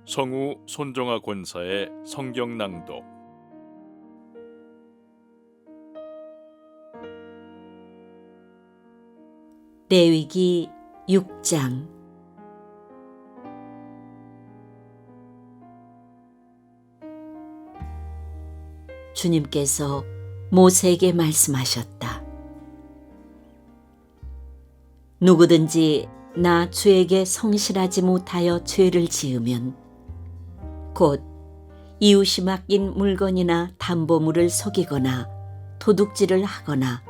성우 손정아 권사의 성경 낭독. 레위기 6장. 주님께서 모세에게 말씀하셨다. 누구든지 나 주에게 성실하지 못하여 죄를 지으면 곧 이웃이 맡긴 물건이나 담보물을 속이거나 도둑질을 하거나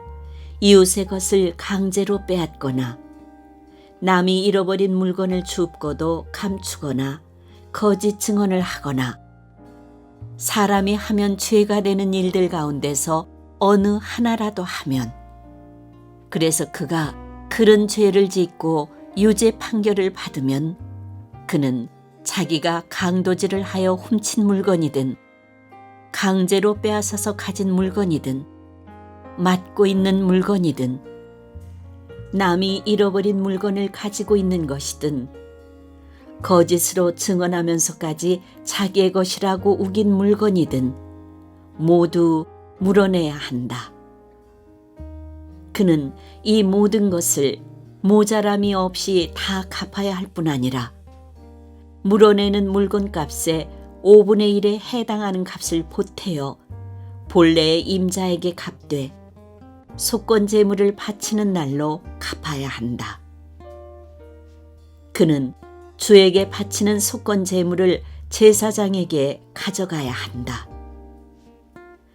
이웃의 것을 강제로 빼앗거나 남이 잃어버린 물건을 줍고도 감추거나 거짓 증언을 하거나 사람이 하면 죄가 되는 일들 가운데서 어느 하나라도 하면, 그래서 그가 그런 죄를 짓고 유죄 판결을 받으면 그는 자기가 강도질을 하여 훔친 물건이든 강제로 빼앗아서 가진 물건이든 맡고 있는 물건이든 남이 잃어버린 물건을 가지고 있는 것이든 거짓으로 증언하면서까지 자기의 것이라고 우긴 물건이든 모두 물어내야 한다. 그는 이 모든 것을 모자람이 없이 다 갚아야 할 뿐 아니라 물어내는 물건값의 5분의 1에 해당하는 값을 보태어 본래의 임자에게 갚되 속건 제물을 바치는 날로 갚아야 한다. 그는 주에게 바치는 속건 제물을 제사장에게 가져가야 한다.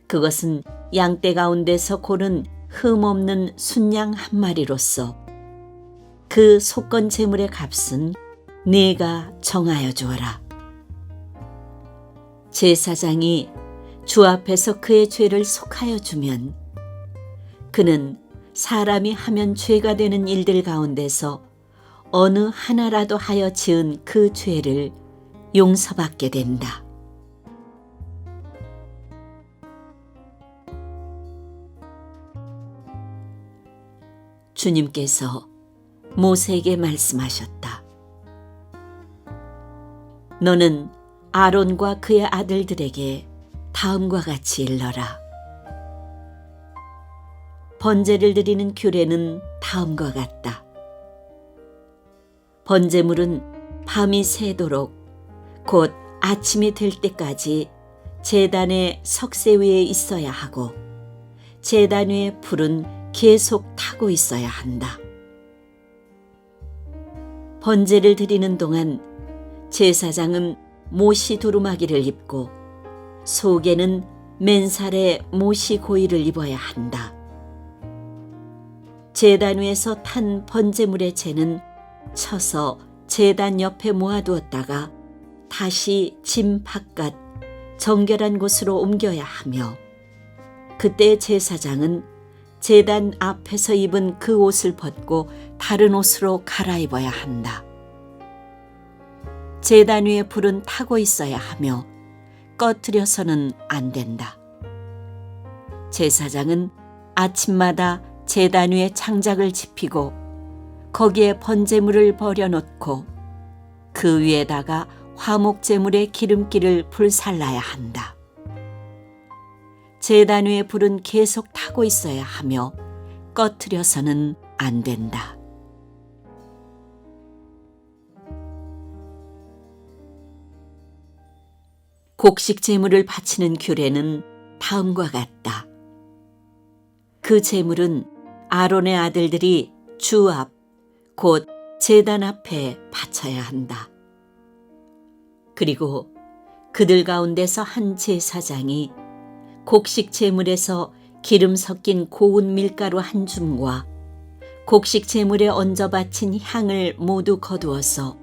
그것은 양떼 가운데서 고른 흠없는 순양 한 마리로서 그 속건 제물의 값은 네가 정하여 주어라. 제사장이 주 앞에서 그의 죄를 속하여 주면 그는 사람이 하면 죄가 되는 일들 가운데서 어느 하나라도 하여 지은 그 죄를 용서받게 된다. 주님께서 모세에게 말씀하셨다. 너는 아론과 그의 아들들에게 다음과 같이 일러라. 번제를 드리는 규례는 다음과 같다. 번제물은 밤이 새도록 곧 아침이 될 때까지 제단의 석쇠 위에 있어야 하고 제단 위의 불은 계속 타고 있어야 한다. 번제를 드리는 동안 제사장은 모시 두루마기를 입고 속에는 맨살에 모시 고이를 입어야 한다. 제단 위에서 탄 번제물의 채는 쳐서 제단 옆에 모아두었다가 다시 짐 바깥 정결한 곳으로 옮겨야 하며, 그때 제사장은 제단 앞에서 입은 그 옷을 벗고 다른 옷으로 갈아입어야 한다. 제단 위에 불은 타고 있어야 하며 꺼트려서는 안 된다. 제사장은 아침마다 제단 위에 창작을 지피고 거기에 번제물을 버려놓고 그 위에다가 화목제물의 기름기를 불살라야 한다. 제단 위에 불은 계속 타고 있어야 하며 꺼트려서는 안 된다. 곡식 제물을 바치는 규례는 다음과 같다. 그 제물은 아론의 아들들이 주 앞, 곧 제단 앞에 바쳐야 한다. 그리고 그들 가운데서 한 제사장이 곡식 제물에서 기름 섞인 고운 밀가루 한 줌과 곡식 제물에 얹어 바친 향을 모두 거두어서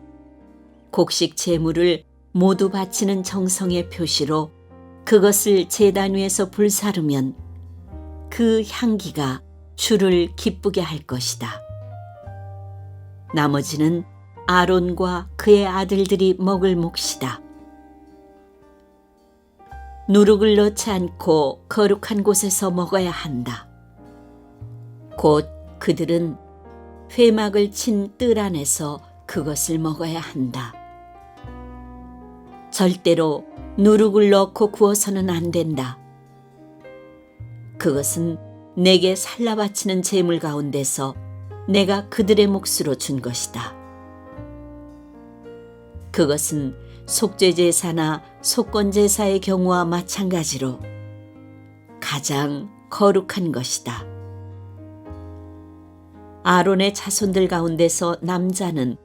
곡식 제물을 모두 바치는 정성의 표시로 그것을 제단 위에서 불사르면 그 향기가 주를 기쁘게 할 것이다. 나머지는 아론과 그의 아들들이 먹을 몫이다. 누룩을 넣지 않고 거룩한 곳에서 먹어야 한다. 곧 그들은 회막을 친 뜰 안에서 그것을 먹어야 한다. 절대로 누룩을 넣고 구워서는 안 된다. 그것은 내게 살라 바치는 제물 가운데서 내가 그들의 몫으로 준 것이다. 그것은 속죄제사나 속건제사의 경우와 마찬가지로 가장 거룩한 것이다. 아론의 자손들 가운데서 남자는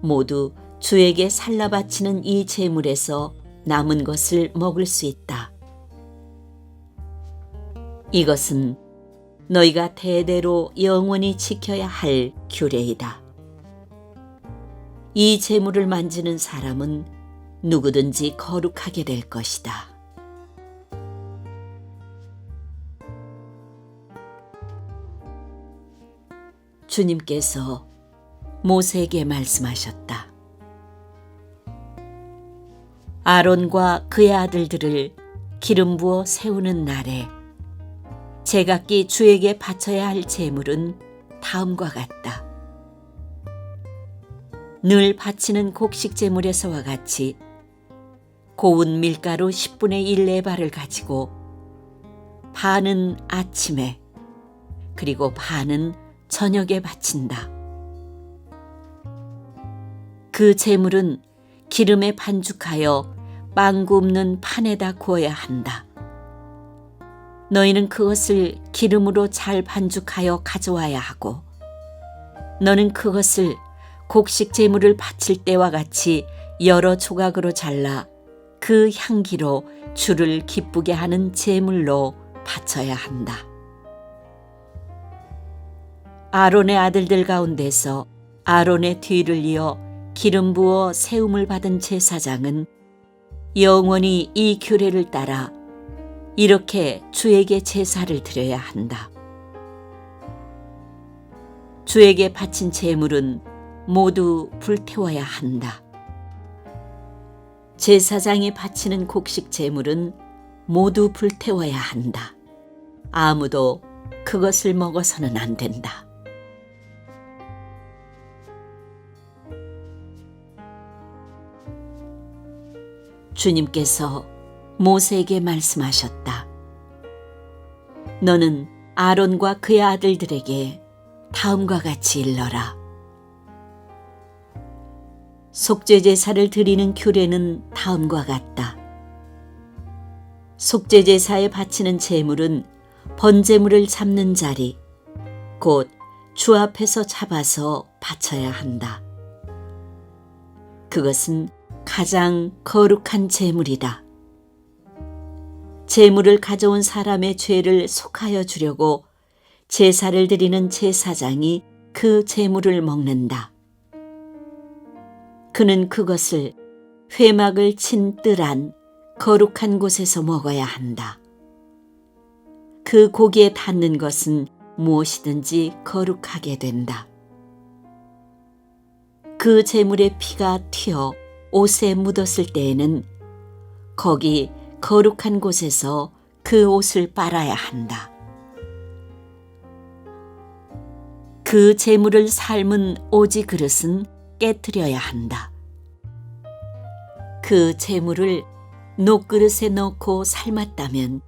모두 주에게 살라 바치는 이 제물에서 남은 것을 먹을 수 있다. 이것은 너희가 대대로 영원히 지켜야 할 규례이다. 이 제물을 만지는 사람은 누구든지 거룩하게 될 것이다. 주님께서 모세에게 말씀하셨다. 아론과 그의 아들들을 기름 부어 세우는 날에 제각기 주에게 바쳐야 할 제물은 다음과 같다. 늘 바치는 곡식 제물에서와 같이 고운 밀가루 10분의 1 네발을 가지고 반은 아침에 그리고 반은 저녁에 바친다. 그 제물은 기름에 반죽하여 빵 굽는 판에다 구워야 한다. 너희는 그것을 기름으로 잘 반죽하여 가져와야 하고 너는 그것을 곡식 제물을 바칠 때와 같이 여러 조각으로 잘라 그 향기로 주를 기쁘게 하는 제물로 바쳐야 한다. 아론의 아들들 가운데서 아론의 뒤를 이어 기름 부어 세움을 받은 제사장은 영원히 이 규례를 따라 이렇게 주에게 제사를 드려야 한다. 주에게 바친 제물은 모두 불태워야 한다. 제사장이 바치는 곡식 제물은 모두 불태워야 한다. 아무도 그것을 먹어서는 안 된다. 주님께서 모세에게 말씀하셨다. 너는 아론과 그의 아들들에게 다음과 같이 일러라. 속죄제사를 드리는 규례는 다음과 같다. 속죄제사에 바치는 제물은 번제물을 잡는 자리, 곧 주 앞에서 잡아서 바쳐야 한다. 그것은 가장 거룩한 제물이다. 제물을 가져온 사람의 죄를 속하여 주려고 제사를 드리는 제사장이 그 제물을 먹는다. 그는 그것을 회막을 친 뜰한 거룩한 곳에서 먹어야 한다. 그 고기에 닿는 것은 무엇이든지 거룩하게 된다. 그 제물의 피가 튀어 옷에 묻었을 때에는 거기 거룩한 곳에서 그 옷을 빨아야 한다. 그 제물을 삶은 오지 그릇은 깨트려야 한다. 그 제물을 녹그릇에 넣고 삶았다면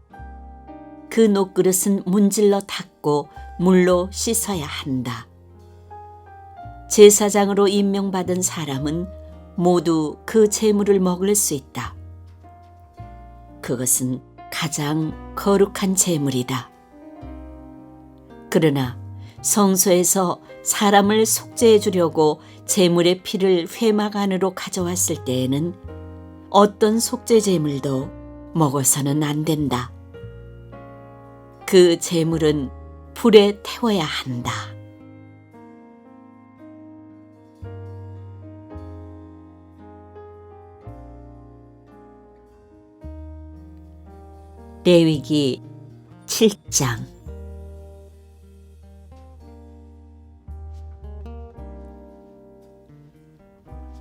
그 녹그릇은 문질러 닦고 물로 씻어야 한다. 제사장으로 임명받은 사람은 모두 그 제물을 먹을 수 있다. 그것은 가장 거룩한 제물이다. 그러나 성소에서 사람을 속죄해 주려고 제물의 피를 회막 안으로 가져왔을 때에는 어떤 속죄 제물도 먹어서는 안 된다. 그 제물은 불에 태워야 한다. 레위기 7장.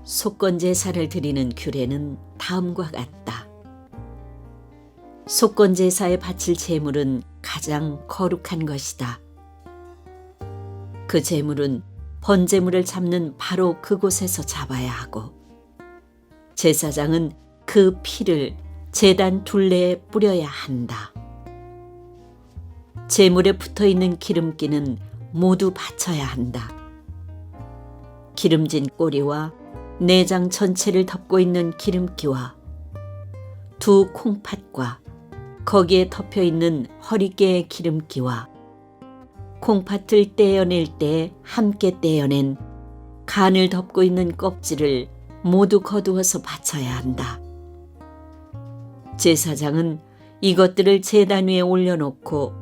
속건제사를 드리는 규례는 다음과 같다. 속건제사에 바칠 제물은 가장 거룩한 것이다. 그 제물은 번제물을 잡는 바로 그곳에서 잡아야 하고 제사장은 그 피를 제단 둘레에 뿌려야 한다. 제물에 붙어있는 기름기는 모두 바쳐야 한다. 기름진 꼬리와 내장 전체를 덮고 있는 기름기와 두 콩팥과 거기에 덮여있는 허리깨의 기름기와 콩팥을 떼어낼 때 함께 떼어낸 간을 덮고 있는 껍질을 모두 거두어서 바쳐야 한다. 제사장은 이것들을 제단 위에 올려놓고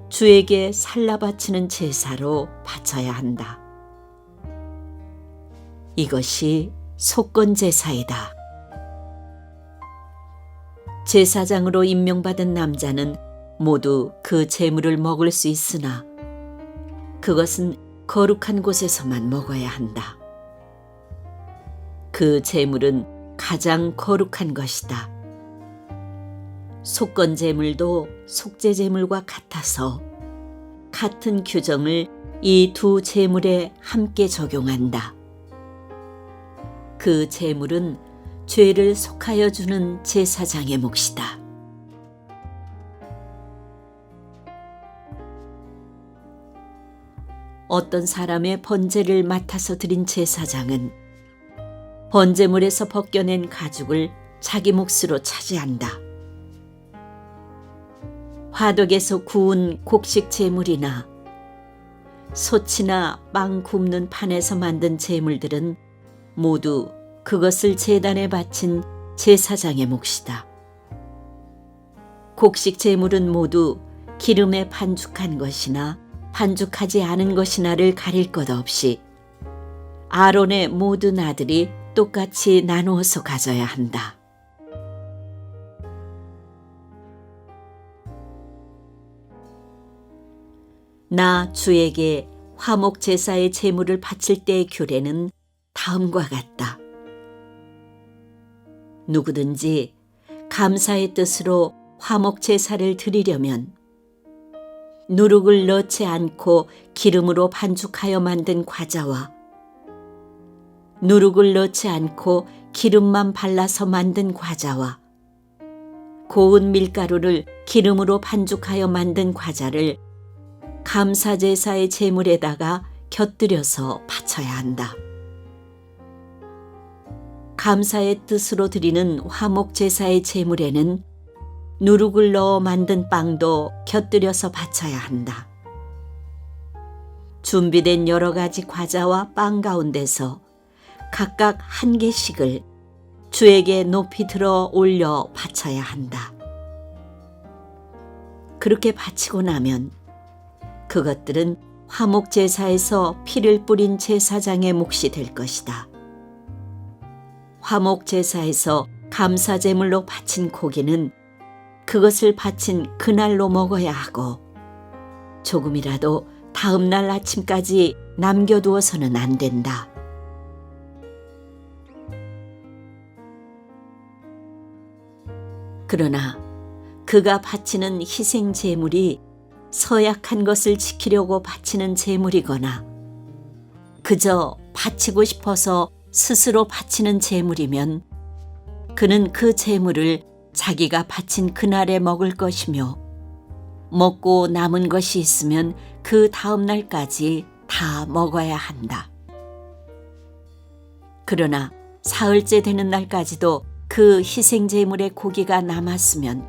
주에게 살라 바치는 제사로 바쳐야 한다. 이것이 속건 제사이다. 제사장으로 임명받은 남자는 모두 그 제물을 먹을 수 있으나 그것은 거룩한 곳에서만 먹어야 한다. 그 제물은 가장 거룩한 것이다. 속건 제물도 속죄 제물과 같아서 같은 규정을 이 두 제물에 함께 적용한다. 그 제물은 죄를 속하여 주는 제사장의 몫이다. 어떤 사람의 번제를 맡아서 드린 제사장은 번제물에서 벗겨낸 가죽을 자기 몫으로 차지한다. 화덕에서 구운 곡식 제물이나 솥이나 빵 굽는 판에서 만든 제물들은 모두 그것을 제단에 바친 제사장의 몫이다. 곡식 제물은 모두 기름에 반죽한 것이나 반죽하지 않은 것이나를 가릴 것 없이 아론의 모든 아들이 똑같이 나누어서 가져야 한다. 나 주에게 화목 제사의 제물을 바칠 때의 규례는 다음과 같다. 누구든지 감사의 뜻으로 화목 제사를 드리려면 누룩을 넣지 않고 기름으로 반죽하여 만든 과자와 누룩을 넣지 않고 기름만 발라서 만든 과자와 고운 밀가루를 기름으로 반죽하여 만든 과자를 감사제사의 제물에다가 곁들여서 바쳐야 한다. 감사의 뜻으로 드리는 화목제사의 제물에는 누룩을 넣어 만든 빵도 곁들여서 바쳐야 한다. 준비된 여러 가지 과자와 빵 가운데서 각각 한 개씩을 주에게 높이 들어 올려 바쳐야 한다. 그렇게 바치고 나면 그것들은 화목제사에서 피를 뿌린 제사장의 몫이 될 것이다. 화목제사에서 감사제물로 바친 고기는 그것을 바친 그날로 먹어야 하고 조금이라도 다음 날 아침까지 남겨두어서는 안 된다. 그러나 그가 바치는 희생 제물이 서약한 것을 지키려고 바치는 제물이거나 그저 바치고 싶어서 스스로 바치는 제물이면 그는 그 제물을 자기가 바친 그날에 먹을 것이며 먹고 남은 것이 있으면 그 다음 날까지 다 먹어야 한다. 그러나 사흘째 되는 날까지도 그 희생 제물의 고기가 남았으면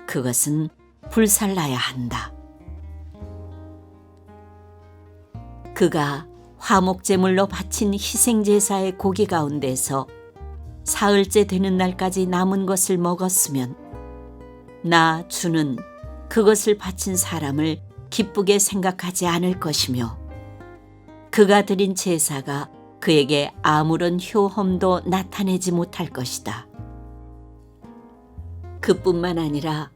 그것은 불살라야 한다. 그가 화목제물로 바친 희생제사의 고기 가운데서 사흘째 되는 날까지 남은 것을 먹었으면 나 주는 그것을 바친 사람을 기쁘게 생각하지 않을 것이며 그가 드린 제사가 그에게 아무런 효험도 나타내지 못할 것이다. 그뿐만 아니라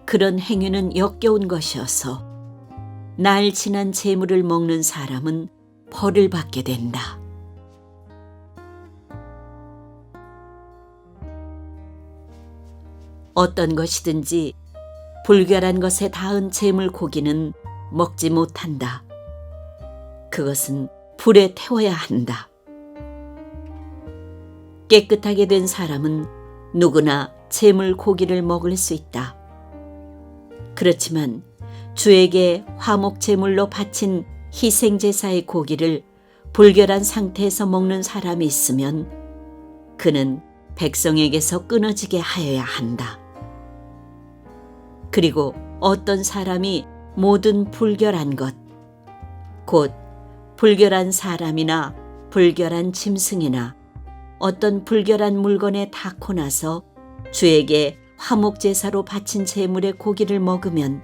그런 행위는 역겨운 것이어서 날 지난 제물을 먹는 사람은 벌을 받게 된다. 어떤 것이든지 불결한 것에 닿은 제물 고기는 먹지 못한다. 그것은 불에 태워야 한다. 깨끗하게 된 사람은 누구나 제물 고기를 먹을 수 있다. 그렇지만 주에게 화목 제물로 바친 희생제사의 고기를 불결한 상태에서 먹는 사람이 있으면 그는 백성에게서 끊어지게 하여야 한다. 그리고 어떤 사람이 모든 불결한 것, 곧 불결한 사람이나 불결한 짐승이나 어떤 불결한 물건에 닿고 나서 주에게 화목제사로 바친 제물의 고기를 먹으면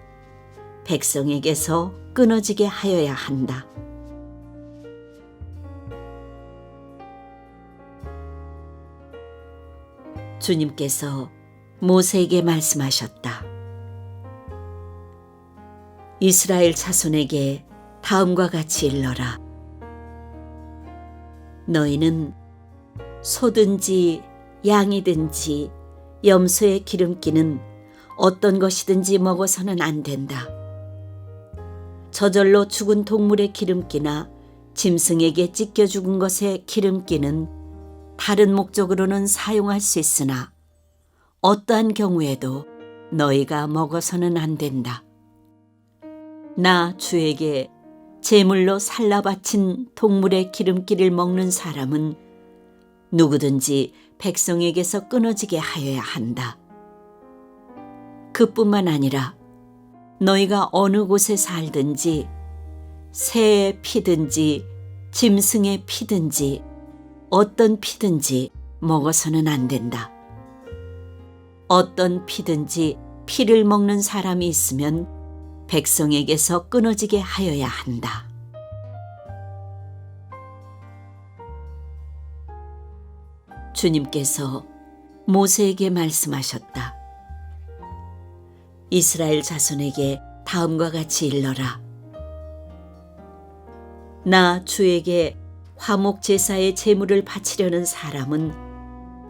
백성에게서 끊어지게 하여야 한다. 주님께서 모세에게 말씀하셨다. 이스라엘 자손에게 다음과 같이 일러라. 너희는 소든지 양이든지 염소의 기름기는 어떤 것이든지 먹어서는 안 된다. 저절로 죽은 동물의 기름기나 짐승에게 찢겨 죽은 것의 기름기는 다른 목적으로는 사용할 수 있으나 어떠한 경우에도 너희가 먹어서는 안 된다. 나 주에게 제물로 살라 바친 동물의 기름기를 먹는 사람은 누구든지 백성에게서 끊어지게 하여야 한다. 그뿐만 아니라 너희가 어느 곳에 살든지 새의 피든지 짐승의 피든지 어떤 피든지 먹어서는 안 된다. 어떤 피든지 피를 먹는 사람이 있으면 백성에게서 끊어지게 하여야 한다. 주님께서 모세에게 말씀하셨다. 이스라엘 자손에게 다음과 같이 일러라. 나 주에게 화목 제사의 제물을 바치려는 사람은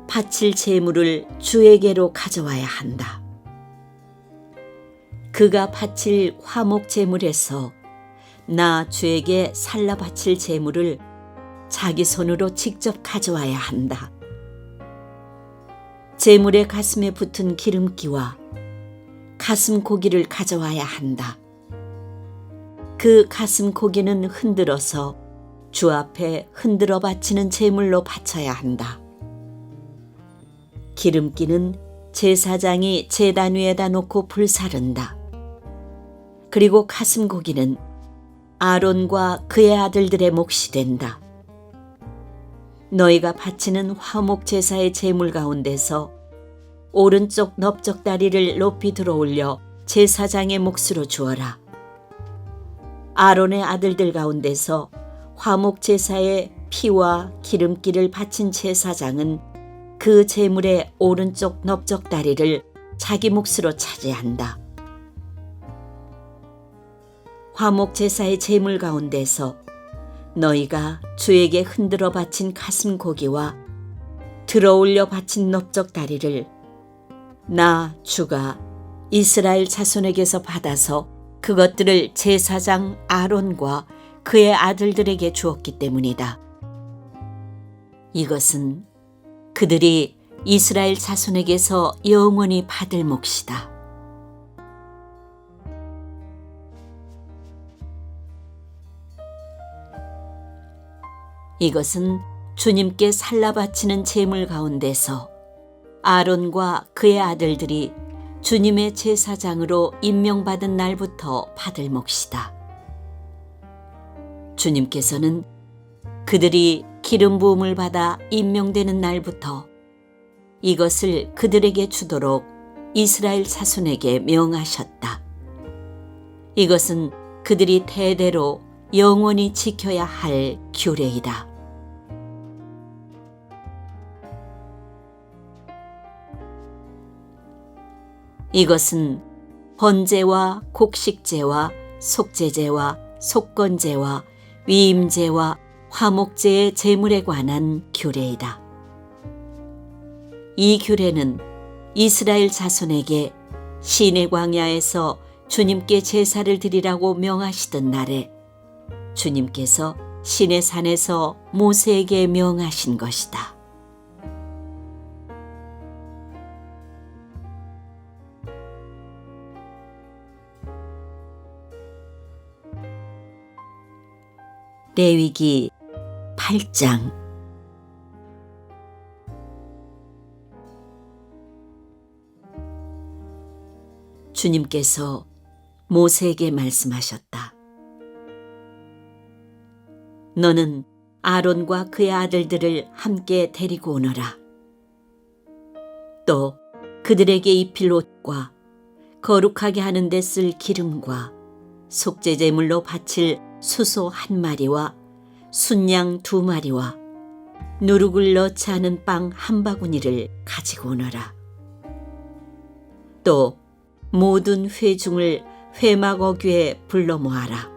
바칠 제물을 주에게로 가져와야 한다. 그가 바칠 화목 제물에서 나 주에게 살라 바칠 제물을 자기 손으로 직접 가져와야 한다. 제물의 가슴에 붙은 기름기와 가슴 고기를 가져와야 한다. 그 가슴 고기는 흔들어서 주 앞에 흔들어 바치는 제물로 바쳐야 한다. 기름기는 제사장이 제단 위에다 놓고 불사른다. 그리고 가슴 고기는 아론과 그의 아들들의 몫이 된다. 너희가 바치는 화목 제사의 제물 가운데서 오른쪽 넓적다리를 높이 들어올려 제사장의 몫으로 주어라. 아론의 아들들 가운데서 화목 제사의 피와 기름기를 바친 제사장은 그 제물의 오른쪽 넓적다리를 자기 몫으로 차지한다. 화목 제사의 제물 가운데서 너희가 주에게 흔들어 바친 가슴 고기와 들어올려 바친 넓적다리를 나 주가 이스라엘 자손에게서 받아서 그것들을 제사장 아론과 그의 아들들에게 주었기 때문이다. 이것은 그들이 이스라엘 자손에게서 영원히 받을 몫이다. 이것은 주님께 살라 바치는 제물 가운데서 아론과 그의 아들들이 주님의 제사장으로 임명받은 날부터 받을 몫이다. 주님께서는 그들이 기름 부음을 받아 임명되는 날부터 이것을 그들에게 주도록 이스라엘 자손에게 명하셨다. 이것은 그들이 대대로 영원히 지켜야 할 규례이다. 이것은 번제와 곡식제와 속제제와 속건제와 위임제와 화목제의 제물에 관한 규례이다. 이 규례는 이스라엘 자손에게 시내 광야에서 주님께 제사를 드리라고 명하시던 날에 주님께서 시내 산에서 모세에게 명하신 것이다. 레위기 8장. 주님께서 모세에게 말씀하셨다. 너는 아론과 그의 아들들을 함께 데리고 오너라. 또 그들에게 입힐 옷과 거룩하게 하는 데 쓸 기름과 속죄제물로 바칠 수소 1마리와 순양 2마리와 누룩을 넣지 않은 빵 1바구니를 가지고 오너라. 또 모든 회중을 회막 어귀에 불러 모아라.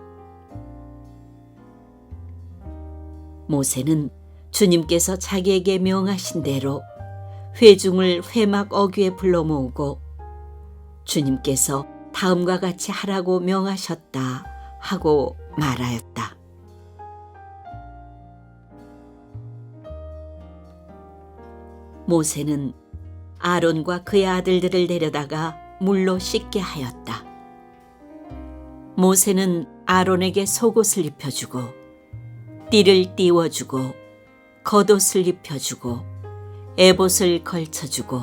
모세는 주님께서 자기에게 명하신 대로 회중을 회막 어귀에 불러 모으고 주님께서 다음과 같이 하라고 명하셨다 하고 말하였다. 모세는 아론과 그의 아들들을 데려다가 물로 씻게 하였다. 모세는 아론에게 속옷을 입혀주고 띠를 띄워주고 겉옷을 입혀주고 에봇을 걸쳐주고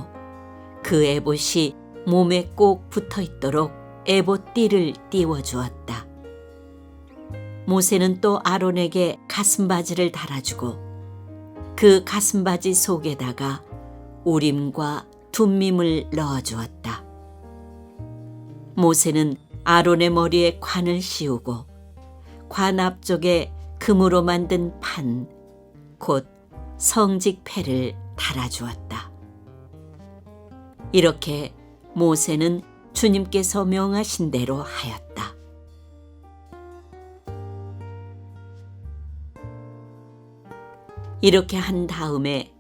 그 에봇이 몸에 꼭 붙어있도록 에봇 띠를 띄워주었다. 모세는 또 아론에게 가슴바지를 달아주고 그 가슴바지 속에다가 우림과 둠밈을 넣어주었다. 모세는 아론의 머리에 관을 씌우고 관 앞쪽에 금으로 만든 판, 곧 성직패를 달아주었다. 이렇게 모세는 주님께서 명하신 대로 하였다. 이렇게 한 다음에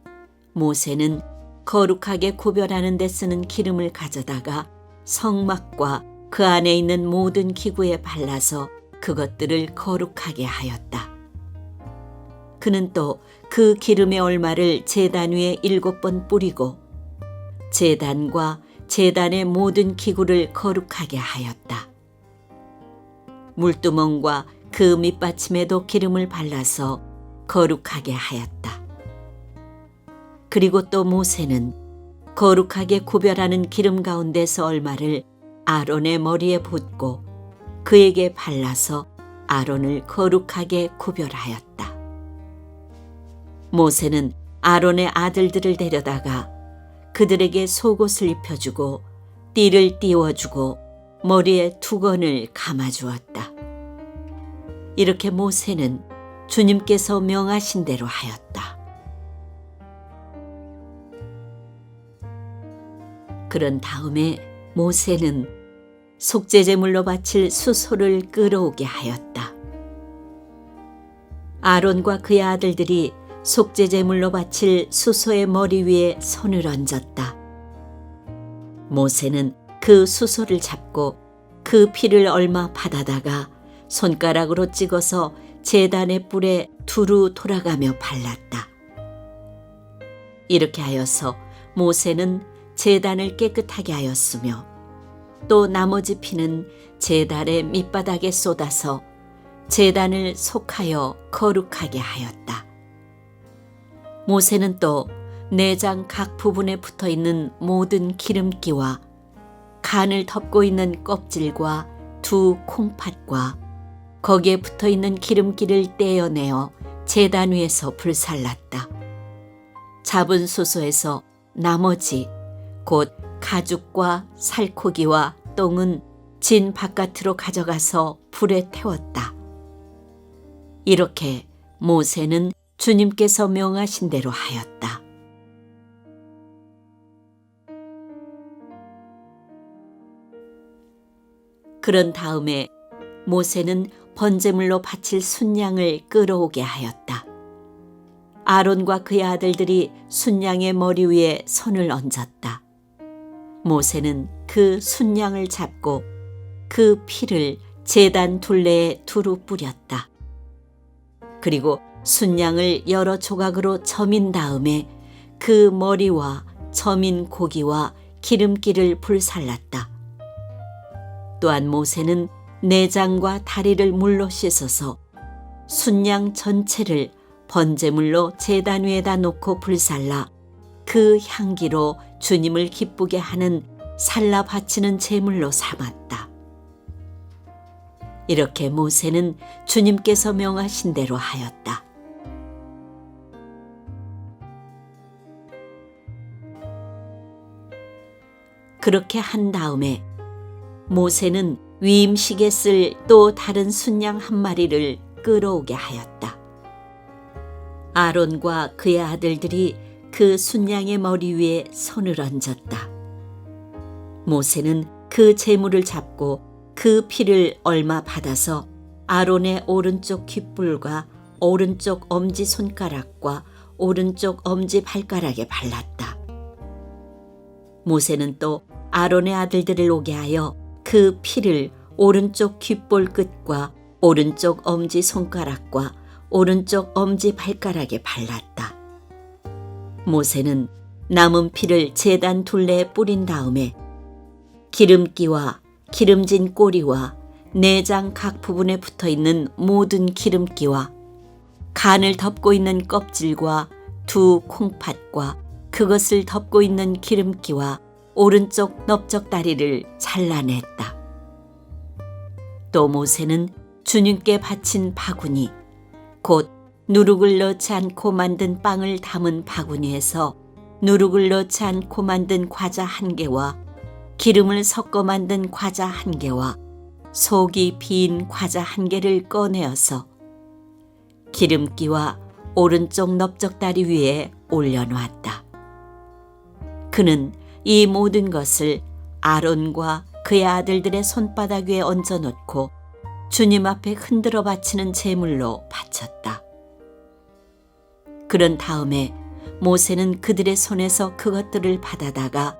모세는 거룩하게 구별하는 데 쓰는 기름을 가져다가 성막과 그 안에 있는 모든 기구에 발라서 그것들을 거룩하게 하였다. 그는 또 그 기름의 얼마를 제단 위에 7번 뿌리고 제단과 제단의 모든 기구를 거룩하게 하였다. 물두멍과 그 밑받침에도 기름을 발라서 거룩하게 하였다. 그리고 또 모세는 거룩하게 구별하는 기름 가운데서 얼마를 아론의 머리에 붓고 그에게 발라서 아론을 거룩하게 구별하였다. 모세는 아론의 아들들을 데려다가 그들에게 속옷을 입혀주고 띠를 띄워주고 머리에 두건을 감아주었다. 이렇게 모세는 주님께서 명하신 대로 하였다. 그런 다음에 모세는 속죄제물로 바칠 수소를 끌어오게 하였다. 아론과 그의 아들들이 속죄제물로 바칠 수소의 머리 위에 손을 얹었다. 모세는 그 수소를 잡고 그 피를 얼마 받아다가 손가락으로 찍어서 제단의 뿔에 두루 돌아가며 발랐다. 이렇게 하여서 모세는 제단을 깨끗하게 하였으며 또 나머지 피는 제단의 밑바닥에 쏟아서 제단을 속하여 거룩하게 하였다. 모세는 또 내장 각 부분에 붙어있는 모든 기름기와 간을 덮고 있는 껍질과 두 콩팥과 거기에 붙어있는 기름기를 떼어내어 제단 위에서 불살랐다. 잡은 수소에서 나머지 곧 가죽과 살코기와 똥은 진 바깥으로 가져가서 불에 태웠다. 이렇게 모세는 주님께서 명하신 대로 하였다. 그런 다음에 모세는 번제물로 바칠 순양을 끌어오게 하였다. 아론과 그의 아들들이 순양의 머리 위에 손을 얹었다. 모세는 그 순양을 잡고 그 피를 제단 둘레에 두루 뿌렸다. 그리고 순양을 여러 조각으로 저민 다음에 그 머리와 저민 고기와 기름기를 불살랐다. 또한 모세는 내장과 다리를 물로 씻어서 순양 전체를 번제물로 제단 위에다 놓고 불살라 그 향기로 주님을 기쁘게 하는 살라 바치는 제물로 삼았다. 이렇게 모세는 주님께서 명하신 대로 하였다. 그렇게 한 다음에 모세는 위임식에 쓸 또 다른 순양 한 마리를 끌어오게 하였다. 아론과 그의 아들들이 그 순양의 머리 위에 손을 얹었다. 모세는 그 제물을 잡고 그 피를 얼마 받아서 아론의 오른쪽 귓불과 오른쪽 엄지 손가락과 오른쪽 엄지 발가락에 발랐다. 모세는 또 아론의 아들들을 오게 하여 그 피를 오른쪽 귓볼 끝과 오른쪽 엄지 손가락과 오른쪽 엄지 발가락에 발랐다. 모세는 남은 피를 제단 둘레에 뿌린 다음에 기름기와 기름진 꼬리와 내장 각 부분에 붙어있는 모든 기름기와 간을 덮고 있는 껍질과 두 콩팥과 그것을 덮고 있는 기름기와 오른쪽 넓적다리를 잘라냈다. 또 모세는 주님께 바친 바구니, 곧 누룩을 넣지 않고 만든 빵을 담은 바구니에서 누룩을 넣지 않고 만든 과자 1개와 기름을 섞어 만든 과자 1개와 속이 빈 과자 1개를 꺼내어서 기름기와 오른쪽 넓적다리 위에 올려놓았다. 그는 이 모든 것을 아론과 그의 아들들의 손바닥 위에 얹어놓고 주님 앞에 흔들어 바치는 제물로 바쳤다. 그런 다음에 모세는 그들의 손에서 그것들을 받아다가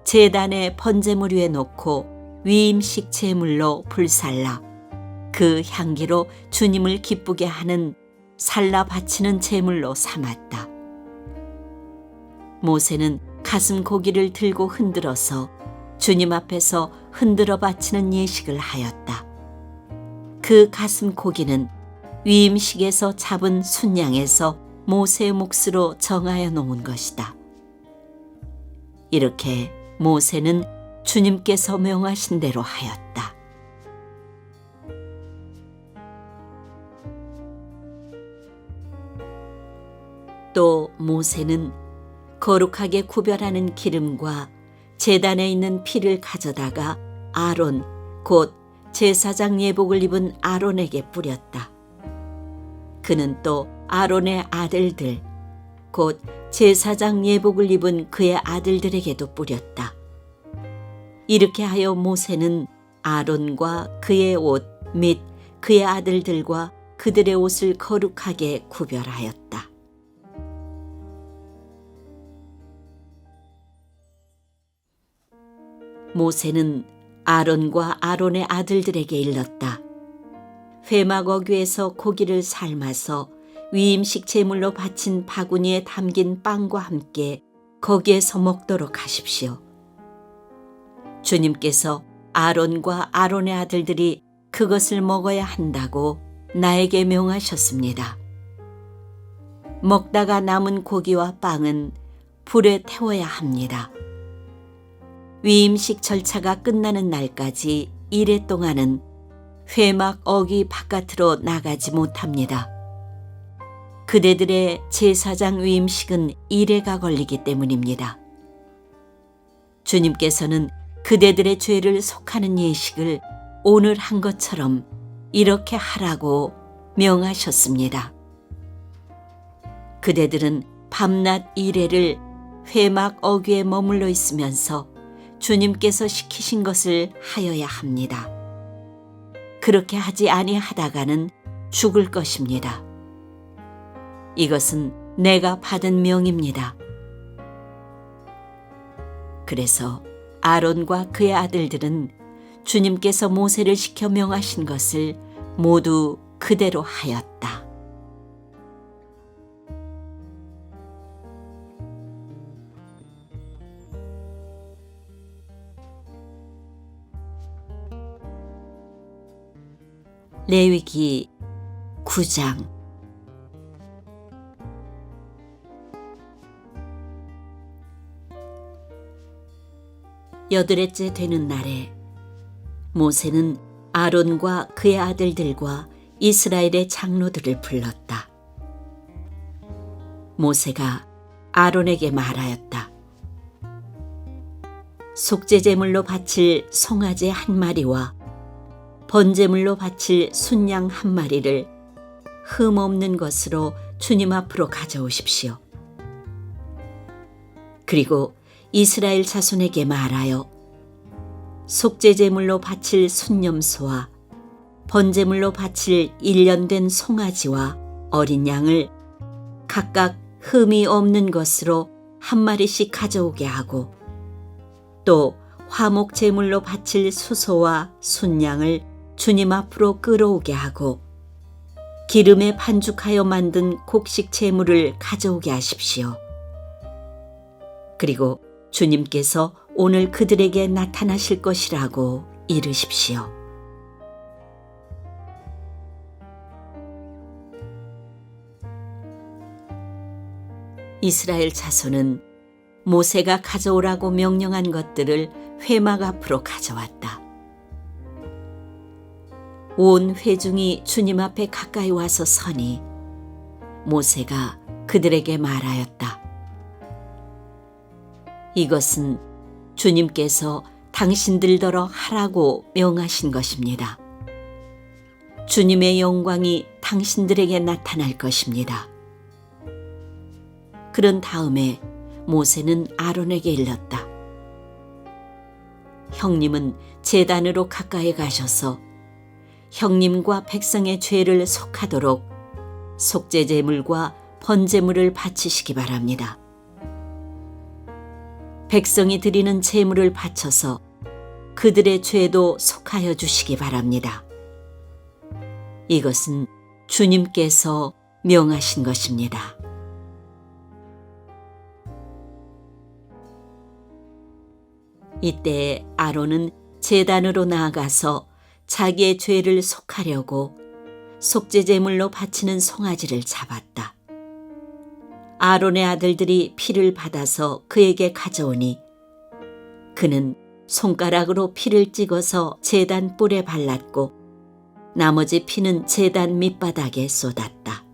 제단의 번제물 위에 놓고 위임식 제물로 불살라 그 향기로 주님을 기쁘게 하는 살라 바치는 제물로 삼았다. 모세는 가슴 고기를 들고 흔들어서 주님 앞에서 흔들어 바치는 예식을 하였다. 그 가슴 고기는 위임식에서 잡은 순양에서 모세의 몫으로 정하여 놓은 것이다. 이렇게 모세는 주님께서 명하신 대로 하였다. 또 모세는 거룩하게 구별하는 기름과 제단에 있는 피를 가져다가 아론 곧 제사장 예복을 입은 아론에게 뿌렸다. 그는 또 아론의 아들들 곧 제사장 예복을 입은 그의 아들들에게도 뿌렸다. 이렇게 하여 모세는 아론과 그의 옷 및 그의 아들들과 그들의 옷을 거룩하게 구별하였다. 모세는 아론과 아론의 아들들에게 일렀다. 회막 어귀에서 고기를 삶아서 위임식 제물로 바친 바구니에 담긴 빵과 함께 거기에서 먹도록 하십시오. 주님께서 아론과 아론의 아들들이 그것을 먹어야 한다고 나에게 명하셨습니다. 먹다가 남은 고기와 빵은 불에 태워야 합니다. 위임식 절차가 끝나는 날까지 이래 동안은 회막 어귀 바깥으로 나가지 못합니다. 그대들의 제사장 위임식은 이래가 걸리기 때문입니다. 주님께서는 그대들의 죄를 속하는 예식을 오늘 한 것처럼 이렇게 하라고 명하셨습니다. 그대들은 밤낮 이래를 회막 어귀에 머물러 있으면서 주님께서 시키신 것을 하여야 합니다. 그렇게 하지 아니하다가는 죽을 것입니다. 이것은 내가 받은 명입니다. 그래서 아론과 그의 아들들은 주님께서 모세를 시켜 명하신 것을 모두 그대로 하였다. 레위기 9장. 여드레째 되는 날에 모세는 아론과 그의 아들들과 이스라엘의 장로들을 불렀다. 모세가 아론에게 말하였다. 속죄제물로 바칠 송아지 한 마리와 번제물로 바칠 순양 한 마리를 흠 없는 것으로 주님 앞으로 가져오십시오. 그리고 이스라엘 자손에게 말하여 속죄제물로 바칠 순념소와 번제물로 바칠 1년 된 송아지와 어린 양을 각각 흠이 없는 것으로 한 마리씩 가져오게 하고, 또 화목 제물로 바칠 수소와 순양을 주님 앞으로 끌어오게 하고, 기름에 반죽하여 만든 곡식 제물을 가져오게 하십시오. 그리고 주님께서 오늘 그들에게 나타나실 것이라고 이르십시오. 이스라엘 자손은 모세가 가져오라고 명령한 것들을 회막 앞으로 가져왔다. 온 회중이 주님 앞에 가까이 와서 서니 모세가 그들에게 말하였다. 이것은 주님께서 당신들더러 하라고 명하신 것입니다. 주님의 영광이 당신들에게 나타날 것입니다. 그런 다음에 모세는 아론에게 일렀다. 형님은 제단으로 가까이 가셔서 형님과 백성의 죄를 속하도록 속죄제물과 번제물을 바치시기 바랍니다. 백성이 드리는 제물을 바쳐서 그들의 죄도 속하여 주시기 바랍니다. 이것은 주님께서 명하신 것입니다. 이때 아론은 제단으로 나아가서 자기의 죄를 속하려고 속죄제물로 바치는 송아지를 잡았다. 아론의 아들들이 피를 받아서 그에게 가져오니 그는 손가락으로 피를 찍어서 제단 뿔에 발랐고 나머지 피는 제단 밑바닥에 쏟았다.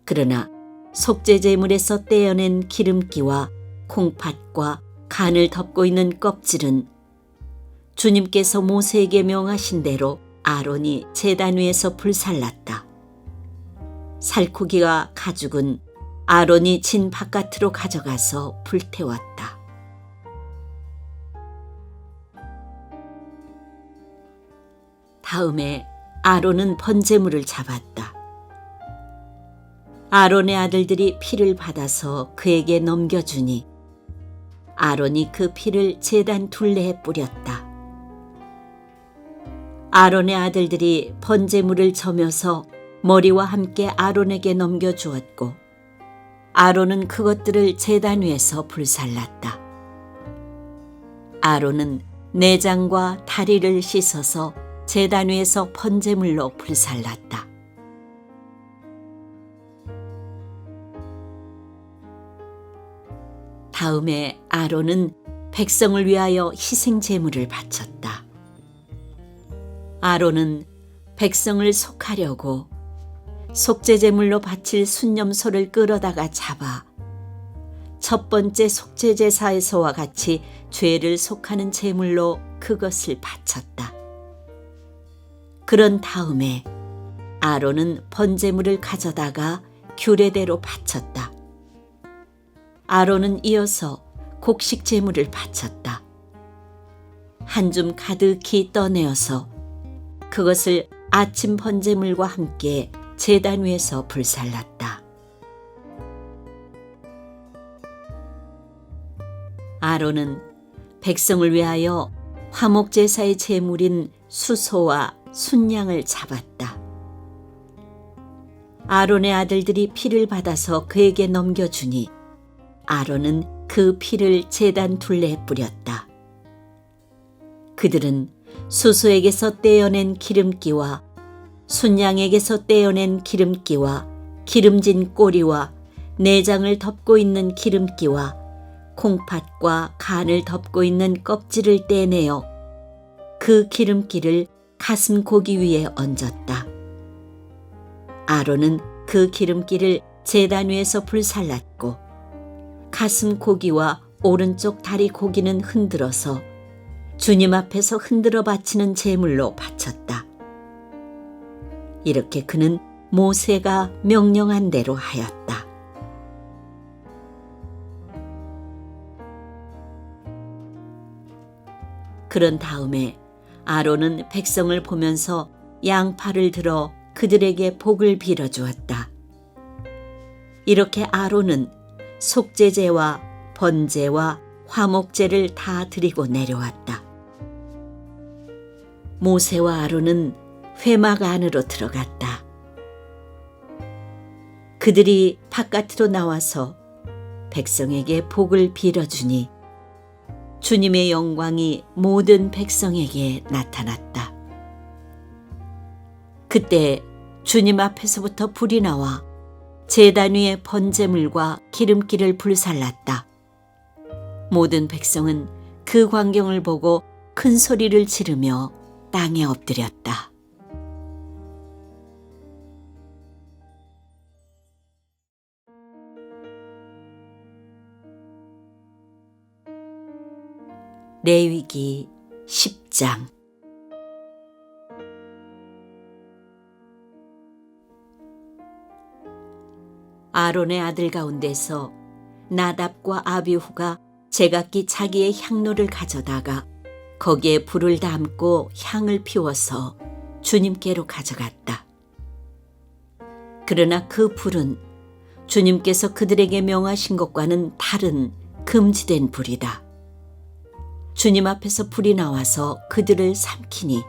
그러나 속죄제물에서 떼어낸 기름기와 콩팥과 간을 덮고 있는 껍질은 주님께서 모세에게 명하신 대로 아론이 제단 위에서 불살랐다. 살코기와 가죽은 아론이 진 바깥으로 가져가서 불태웠다. 다음에 아론은 번제물을 잡았다. 아론의 아들들이 피를 받아서 그에게 넘겨주니 아론이 그 피를 제단 둘레에 뿌렸다. 아론의 아들들이 번제물을 저며서 머리와 함께 아론에게 넘겨주었고 아론은 그것들을 제단 위에서 불살랐다. 아론은 내장과 다리를 씻어서 제단 위에서 번제물로 불살랐다. 다음에 아론은 백성을 위하여 희생 제물을 바쳤다. 아론은 백성을 속하려고 속죄제물로 바칠 순념소를 끌어다가 잡아 첫 번째 속죄제사에서와 같이 죄를 속하는 제물로 그것을 바쳤다. 그런 다음에 아론은 번제물을 가져다가 규례대로 바쳤다. 아론은 이어서 곡식 제물을 바쳤다. 한 줌 가득히 떠내어서 그것을 아침 번제물과 함께 제단 위에서 불살랐다. 아론은 백성을 위하여 화목제사의 제물인 수소와 순양을 잡았다. 아론의 아들들이 피를 받아서 그에게 넘겨주니 아론은 그 피를 제단 둘레에 뿌렸다. 그들은 수소에게서 떼어낸 기름기와 순양에게서 떼어낸 기름기와 기름진 꼬리와 내장을 덮고 있는 기름기와 콩팥과 간을 덮고 있는 껍질을 떼내어 그 기름기를 가슴 고기 위에 얹었다. 아론은 그 기름기를 제단 위에서 불살랐고 가슴 고기와 오른쪽 다리 고기는 흔들어서 주님 앞에서 흔들어 바치는 제물로 바쳤다. 이렇게 그는 모세가 명령한 대로 하였다. 그런 다음에 아론은 백성을 보면서 양팔을 들어 그들에게 복을 빌어주었다. 이렇게 아론은 속죄제와 번제와 화목제를 다 드리고 내려왔다. 모세와 아론은 회막 안으로 들어갔다. 그들이 바깥으로 나와서 백성에게 복을 빌어주니 주님의 영광이 모든 백성에게 나타났다. 그때 주님 앞에서부터 불이 나와 제단 위에 번제물과 기름기를 불살랐다. 모든 백성은 그 광경을 보고 큰 소리를 지르며 땅에 엎드렸다. 레위기 10장. 아론의 아들 가운데서 나답과 아비후가 제각기 자기의 향로를 가져다가 거기에 불을 담고 향을 피워서 주님께로 가져갔다. 그러나 그 불은 주님께서 그들에게 명하신 것과는 다른 금지된 불이다. 주님 앞에서 불이 나와서 그들을 삼키니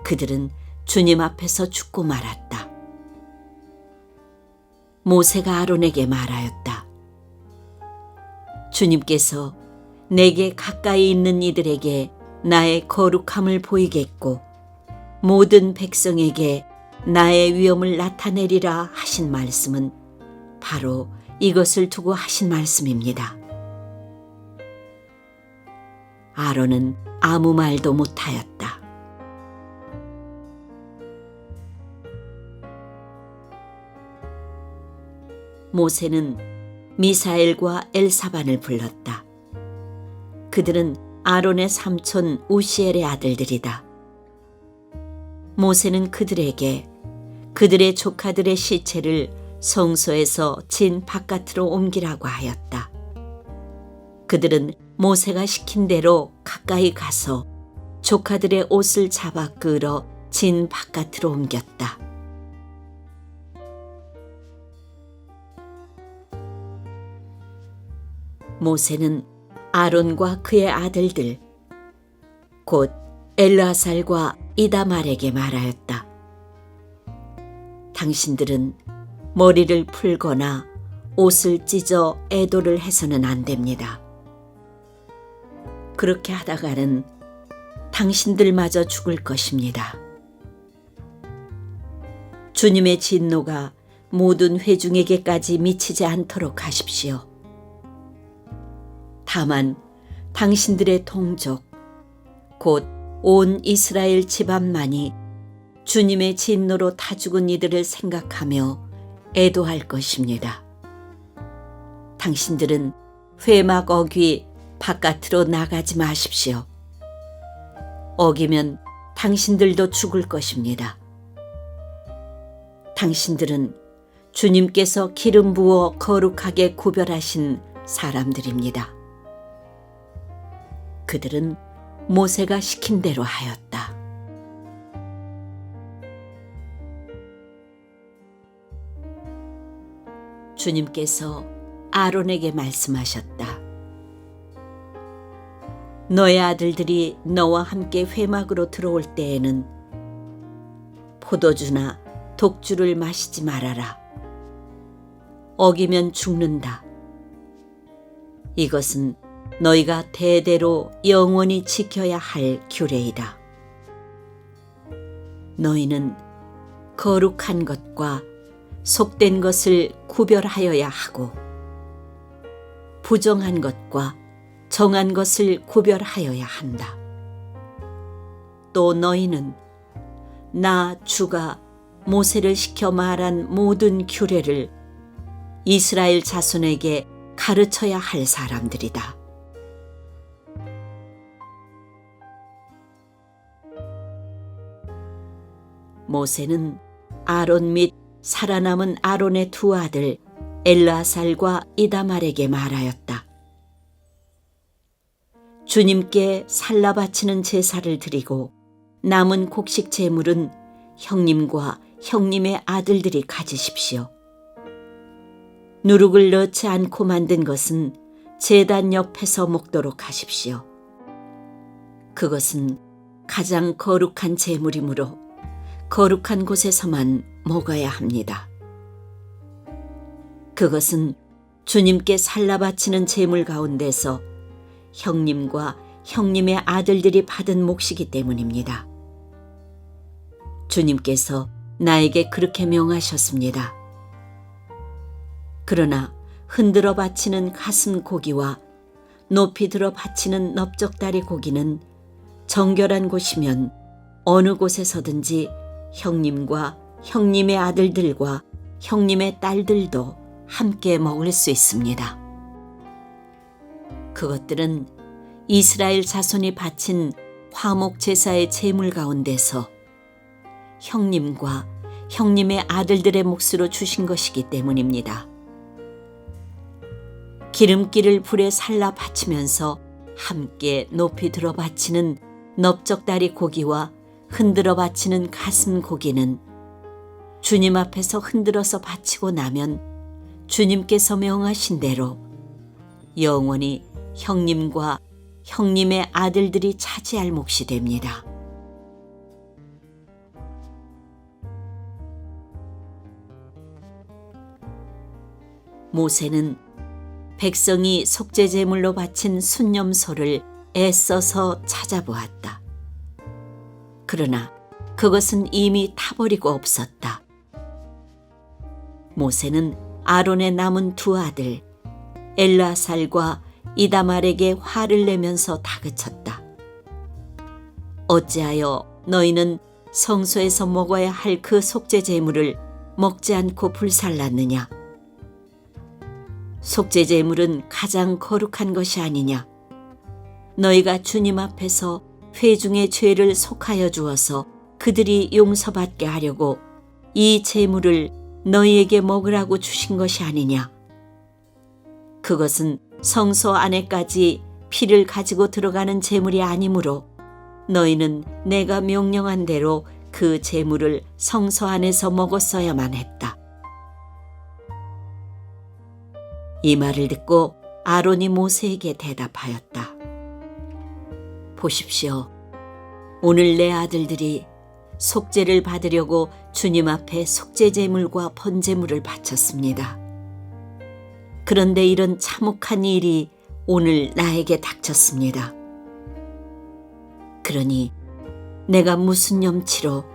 그들은 주님 앞에서 죽고 말았다. 모세가 아론에게 말하였다. 주님께서 내게 가까이 있는 이들에게 나의 거룩함을 보이겠고 모든 백성에게 나의 위엄을 나타내리라 하신 말씀은 바로 이것을 두고 하신 말씀입니다. 아론은 아무 말도 못하였다. 모세는 미사엘과 엘사반을 불렀다. 그들은 아론의 삼촌 우시엘의 아들들이다. 모세는 그들에게 그들의 조카들의 시체를 성소에서 진 바깥으로 옮기라고 하였다. 그들은 모세가 시킨 대로 가까이 가서 조카들의 옷을 잡아 끌어 진 바깥으로 옮겼다. 모세는 아론과 그의 아들들 곧 엘르아살과 이다말에게 말하였다. 당신들은 머리를 풀거나 옷을 찢어 애도를 해서는 안 됩니다. 그렇게 하다가는 당신들마저 죽을 것입니다. 주님의 진노가 모든 회중에게까지 미치지 않도록 하십시오. 다만 당신들의 동족 곧 온 이스라엘 집안만이 주님의 진노로 다 죽은 이들을 생각하며 애도할 것입니다. 당신들은 회막 어귀 바깥으로 나가지 마십시오. 어기면 당신들도 죽을 것입니다. 당신들은 주님께서 기름 부어 거룩하게 구별하신 사람들입니다. 그들은 모세가 시킨 대로 하였다. 주님께서 아론에게 말씀하셨다. 너의 아들들이 너와 함께 회막으로 들어올 때에는 포도주나 독주를 마시지 말아라. 어기면 죽는다. 이것은 너희가 대대로 영원히 지켜야 할 규례이다. 너희는 거룩한 것과 속된 것을 구별하여야 하고 부정한 것과 정한 것을 구별하여야 한다. 또 너희는 나 주가 모세를 시켜 말한 모든 규례를 이스라엘 자손에게 가르쳐야 할 사람들이다. 모세는 아론 및 살아남은 아론의 두 아들 엘르아살과 이다말에게 말하였다. 주님께 살라 바치는 제사를 드리고 남은 곡식 제물은 형님과 형님의 아들들이 가지십시오. 누룩을 넣지 않고 만든 것은 제단 옆에서 먹도록 하십시오. 그것은 가장 거룩한 제물이므로 거룩한 곳에서만 먹어야 합니다. 그것은 주님께 살라 바치는 제물 가운데서 형님과 형님의 아들들이 받은 몫이기 때문입니다. 주님께서 나에게 그렇게 명하셨습니다. 그러나 흔들어 바치는 가슴 고기와 높이 들어 바치는 넓적다리 고기는 정결한 곳이면 어느 곳에서든지 형님과 형님의 아들들과 형님의 딸들도 함께 먹을 수 있습니다. 그것들은 이스라엘 자손이 바친 화목 제사의 제물 가운데서 형님과 형님의 아들들의 몫으로 주신 것이기 때문입니다. 기름기를 불에 살라 바치면서 함께 높이 들어 바치는 넓적다리 고기와 흔들어 바치는 가슴 고기는 주님 앞에서 흔들어서 바치고 나면 주님께서 명하신 대로 영원히 형님과 형님의 아들들이 차지할 몫이 됩니다. 모세는 백성이 속죄제물로 바친 순념소를 애써서 찾아보았다. 그러나 그것은 이미 타버리고 없었다. 모세는 아론의 남은 두 아들 엘르아살과 이다말에게 화를 내면서 다그쳤다. 어찌하여 너희는 성소에서 먹어야 할 그 속죄제물을 먹지 않고 불살랐느냐? 속죄제물은 가장 거룩한 것이 아니냐? 너희가 주님 앞에서 회중의 죄를 속하여 주어서 그들이 용서받게 하려고 이 제물을 너희에게 먹으라고 주신 것이 아니냐? 그것은 성소 안에까지 피를 가지고 들어가는 제물이 아니므로 너희는 내가 명령한 대로 그 제물을 성소 안에서 먹었어야만 했다. 이 말을 듣고 아론이 모세에게 대답하였다. 보십시오. 오늘 내 아들들이 속죄를 받으려고 주님 앞에 속죄제물과 번제물을 바쳤습니다. 그런데 이런 참혹한 일이 오늘 나에게 닥쳤습니다. 그러니 내가 무슨 염치로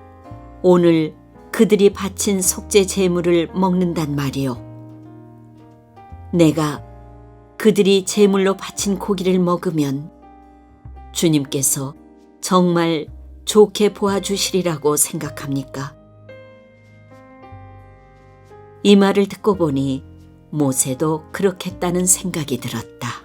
오늘 그들이 바친 속죄제물을 먹는단 말이요. 내가 그들이 제물로 바친 고기를 먹으면 주님께서 정말 좋게 보아주시리라고 생각합니까? 이 말을 듣고 보니 모세도 그렇겠다는 생각이 들었다.